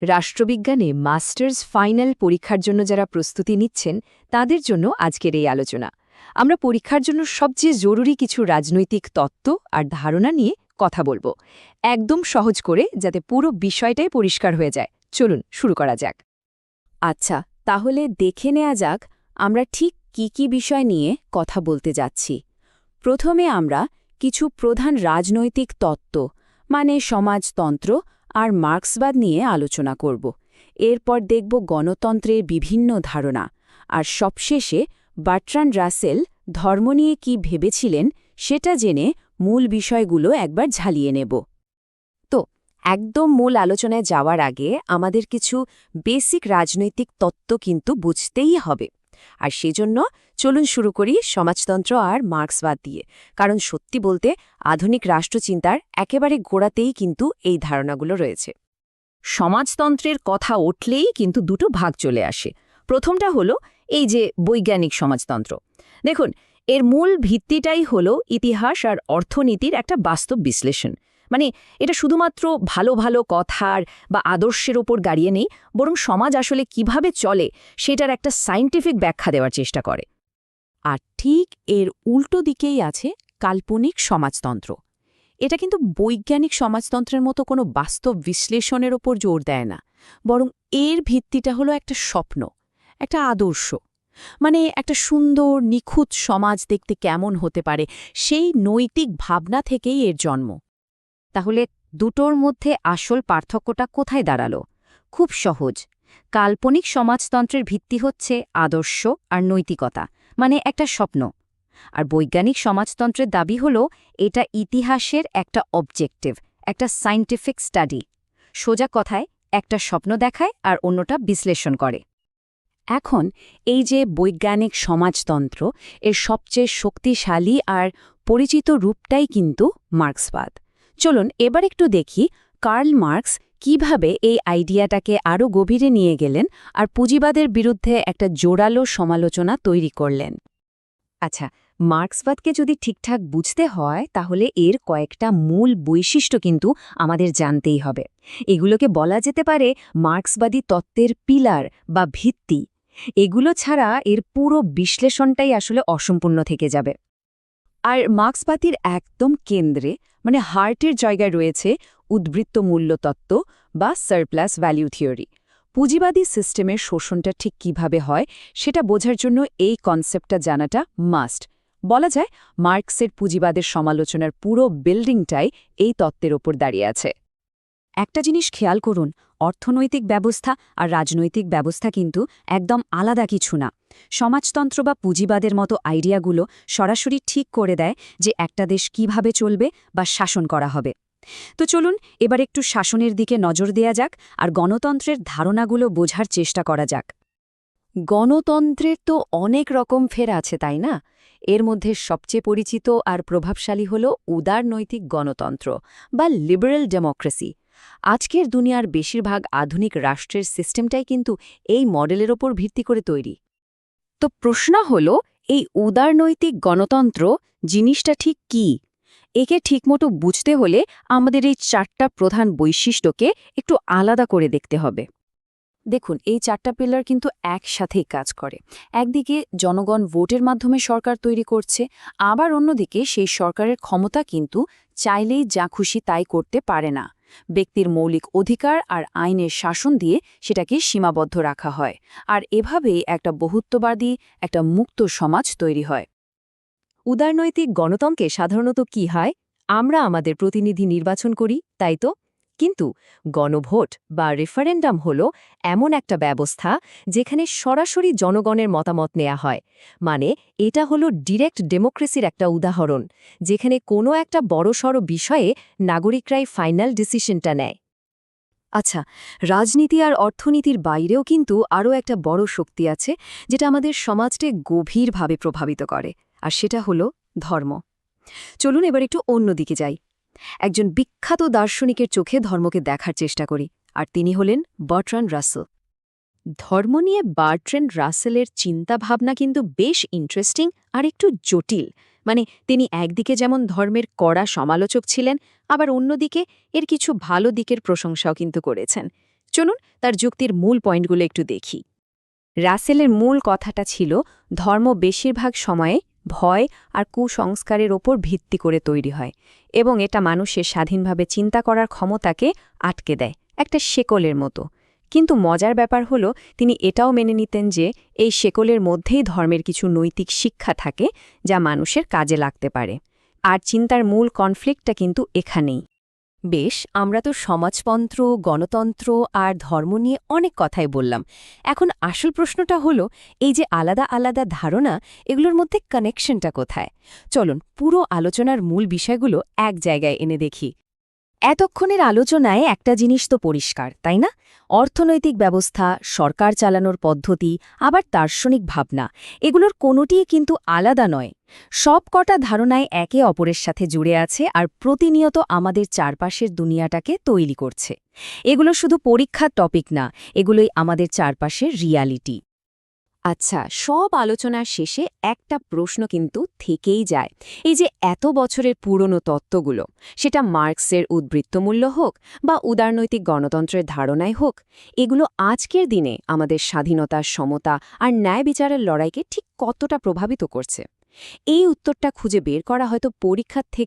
রাষ্ট্রবিজ্ঞানে masters final পরীক্ষার জন্য যারা প্রস্তুতি নিচ্ছেন তাদের জন্য আজকের এই আলোচনা। আমরা পরীক্ষার জন্য সবচেয়ে জরুরি কিছু রাজনৈতিক তত্ত্ব আর ধারণা নিয়ে কথা বলবো, একদম সহজ করে, যাতে পুরো বিষয়টাই পরিষ্কার হয়ে যায়। চলুন শুরু করা যাক। আচ্ছা, তাহলে দেখে নেওয়া যাক আমরা ঠিক কি কি বিষয় নিয়ে কথা বলতে যাচ্ছি। প্রথমে আমরা কিছু প্রধান রাজনৈতিক তত্ত্ব মানে সমাজতন্ত্র আর মার্ক্সবাদ নিয়ে আলোচনা করব। এরপর দেখব গণতন্ত্রের বিভিন্ন ধারণা, আর সবশেষে বার্ট্রান্ড রাসেল ধর্ম নিয়ে কি ভেবেছিলেন সেটা জেনে মূল বিষয়গুলো একবার ঝালিয়ে নেব। তো একদম মূল আলোচনায় যাওয়ার আগে আমাদের কিছু বেসিক রাজনৈতিক তত্ত্ব কিন্তু বুঝতেই হবে। আর সেজন্য চলুন শুরু করি সমাজতন্ত্র আর মার্ক্সবাদ দিয়ে, কারণ সত্যি বলতে আধুনিক রাষ্ট্রচিন্তার একেবারে গোড়াতেই কিন্তু এই ধারণাগুলো রয়েছে। সমাজতন্ত্রের কথা উঠলেই কিন্তু দুটো ভাগ চলে আসে। প্রথমটা হলো এই যে বৈজ্ঞানিক সমাজতন্ত্র। দেখুন, এর মূল ভিত্তিটাই হলো ইতিহাস আর অর্থনীতির একটা বাস্তব বিশ্লেষণ। মানে এটা শুধুমাত্র ভালো ভালো কথার বা আদর্শের ওপর দাঁড়িয়ে নেই, বরং সমাজ আসলে কিভাবে চলে সেটার একটা সায়েন্টিফিক ব্যাখ্যা দেওয়ার চেষ্টা করে। আর ঠিক এর উল্টো দিকেই আছে কাল্পনিক সমাজতন্ত্র। এটা কিন্তু বৈজ্ঞানিক সমাজতন্ত্রের মতো কোনো বাস্তব বিশ্লেষণের ওপর জোর দেয় না, বরং এর ভিত্তিটা হলো একটা স্বপ্ন, একটা আদর্শ। মানে একটা সুন্দর নিখুঁত সমাজ দেখতে কেমন হতে পারে সেই নৈতিক ভাবনা থেকেই এর জন্ম। তাহলে দুটোর মধ্যে আসল পার্থক্যটা কোথায় দাঁড়ালো? খুব সহজ। কাল্পনিক সমাজতন্ত্রের ভিত্তি হচ্ছে আদর্শ আর নৈতিকতা, মানে একটা স্বপ্ন। আর বৈজ্ঞানিক সমাজতন্ত্রের দাবি হল এটা ইতিহাসের একটা অবজেক্টিভ, একটা সায়েন্টিফিক স্টাডি। সোজা কথায় একটা স্বপ্ন দেখায় আর অন্যটা বিশ্লেষণ করে। এখন এই যে বৈজ্ঞানিক সমাজতন্ত্র, এর সবচেয়ে শক্তিশালী আর পরিচিত রূপটাই কিন্তু মার্ক্সবাদ। চলুন এবার একটু দেখি কার্ল মার্ক্স কিভাবে এই আইডিয়াটাকে আরও গভীরে নিয়ে গেলেন আর পুঁজিবাদের বিরুদ্ধে একটা জোরালো সমালোচনা তৈরি করলেন। আচ্ছা, মার্ক্সবাদকে যদি ঠিকঠাক বুঝতে হয় তাহলে এর কয়েকটা মূল বৈশিষ্ট্য কিন্তু আমাদের জানতেই হবে। এগুলোকে বলা যেতে পারে মার্ক্সবাদী তত্ত্বের পিলার বা ভিত্তি। এগুলো ছাড়া এর পুরো বিশ্লেষণটাই আসলে অসম্পূর্ণ থেকে যাবে। আর মার্ক্সবাদীর একদম কেন্দ্রে, মানে হার্টের জায়গায় রয়েছে উদ্বৃত্ত মূল্যতত্ত্ব বা সারপ্লাস ভ্যালু থিওরি। পুঁজিবাদী সিস্টেমের শোষণটা ঠিক কিভাবে হয় সেটা বোঝার জন্য এই কনসেপ্টটা জানাটা মাস্ট। বলা যায় মার্ক্সের পুঁজিবাদের সমালোচনার পুরো বিল্ডিংটাই এই তত্ত্বের ওপর দাঁড়িয়ে আছে। একটা জিনিস খেয়াল করুন, অর্থনৈতিক ব্যবস্থা আর রাজনৈতিক ব্যবস্থা কিন্তু একদম আলাদা কিছু না। সমাজতন্ত্র বা পুঁজিবাদের মতো আইডিয়াগুলো সরাসরি ঠিক করে দেয় যে একটা দেশ কিভাবে চলবে বা শাসন করা হবে। তো চলুন এবার একটু শাসনের দিকে নজর দেয়া যাক আর গণতন্ত্রের ধারণাগুলো বোঝার চেষ্টা করা যাক। গণতন্ত্রের তো অনেক রকম ফের আছে, তাই না? এর মধ্যে সবচেয়ে পরিচিত আর প্রভাবশালী হল উদারনৈতিক গণতন্ত্র বা লিবারেল ডেমোক্রেসি। আজকের দুনিয়ার বেশিরভাগ আধুনিক রাষ্ট্রের সিস্টেমটাই কিন্তু এই মডেলের ওপর ভিত্তি করে তৈরি। তো প্রশ্ন হল, এই উদারনৈতিক গণতন্ত্র জিনিসটা ঠিক কী? একে ঠিকমতো বুঝতে হলে আমাদের এই চারটা প্রধান বৈশিষ্ট্যকে একটু আলাদা করে দেখতে হবে। দেখুন, এই চারটা পিলার কিন্তু একসাথেই কাজ করে। একদিকে জনগণ ভোটের মাধ্যমে সরকার তৈরি করছে, আবার অন্যদিকে সেই সরকারের ক্ষমতা কিন্তু চাইলেই যা খুশি তাই করতে পারে না। ব্যক্তির মৌলিক অধিকার আর আইনের শাসন দিয়ে সেটাকে সীমাবদ্ধ রাখা হয়। আর এভাবেই একটা বহুত্ববাদী, একটা মুক্ত সমাজ তৈরি হয়। উদারনৈতিক গণতন্ত্রে সাধারণত কি হয়? আমরা আমাদের প্রতিনিধি নির্বাচন করি, তাই তো? কিন্তু গণভোট বা রেফারেন্ডাম হল এমন একটা ব্যবস্থা যেখানে সরাসরি জনগণের মতামত নেওয়া হয়। মানে এটা হলো ডিরেক্ট ডেমোক্রেসির একটা উদাহরণ, যেখানে কোনো একটা বড়সড় বিষয়ে নাগরিকরাই ফাইনাল ডিসিশনটা নেয়। আচ্ছা, রাজনীতি আর অর্থনীতির বাইরেও কিন্তু আরও একটা বড় শক্তি আছে যেটা আমাদের সমাজকে গভীরভাবে প্রভাবিত করে, আর সেটা হলো ধর্ম। চলুন এবার একটু অন্যদিকে যাই। একজন বিখ্যাত দার্শনিকের চোখে ধর্মকে দেখার চেষ্টা করি, আর তিনি হলেন বার্ট্রান্ড রাসেল। ধর্ম নিয়ে বার্ট্রান্ড রাসেলের চিন্তাভাবনা কিন্তু বেশ ইন্টারেস্টিং আর একটু জটিল। মানে তিনি একদিকে যেমন ধর্মের কড়া সমালোচক ছিলেন, আবার অন্যদিকে এর কিছু ভালো দিকের প্রশংসাও কিন্তু করেছেন। চলুন তার যুক্তির মূল পয়েন্টগুলো একটু দেখি। রাসেলের মূল কথাটা ছিল ধর্ম বেশিরভাগ সময়ে ভয় আর কুসংস্কারের ওপর ভিত্তি করে তৈরি হয় এবং এটা মানুষের স্বাধীনভাবে চিন্তা করার ক্ষমতাকে আটকে দেয়, একটা শেকলের মতো। কিন্তু মজার ব্যাপার হলো তিনি এটাও মেনে নিতেন যে এই শেকলের মধ্যেই ধর্মের কিছু নৈতিক শিক্ষা থাকে যা মানুষের কাজে লাগতে পারে। আর চিন্তার মূল কনফ্লিক্টটা কিন্তু এখানেই। বেশ, আমরা তো সমাজতন্ত্র, গণতন্ত্র আর ধর্ম নিয়ে অনেক কথাই বললাম। এখন আসল প্রশ্নটা হলো, এই যে আলাদা আলাদা ধারণা, এগুলোর মধ্যে কানেকশনটা কোথায়? চলুন পুরো আলোচনার মূল বিষয়গুলো এক জায়গায় এনে দেখি। এতক্ষণের আলোচনায় একটা জিনিস তো পরিষ্কার, তাই না? অর্থনৈতিক ব্যবস্থা, সরকার চালানোর পদ্ধতি, আবার দার্শনিক ভাবনা, এগুলোর কোনোটিই কিন্তু আলাদা নয়। সব কটা ধারণায় একে অপরের সাথে জুড়ে আছে আর প্রতিনিয়ত আমাদের চারপাশের দুনিয়াটাকে তৈরি করছে। এগুলো শুধু পরীক্ষার টপিক না, এগুলোই আমাদের চারপাশের রিয়ালিটি। আচ্ছা, সব আলোচনার শেষে একটা প্রশ্ন কিন্তু থেকেই যায়। এই যে এত বছরের পুরনো তত্ত্বগুলো, সেটা মার্কসের উদ্বৃত্তমূল্য হোক বা উদারনৈতিক গণতন্ত্রের ধারণাই হোক, এগুলো আজকের দিনে আমাদের স্বাধীনতা, সমতা আর ন্যায় বিচারের লড়াইকে ঠিক কতটা প্রভাবিত করছে? এই উত্তরটা খুঁজে বের করা হয়তো পরীক্ষার থেকে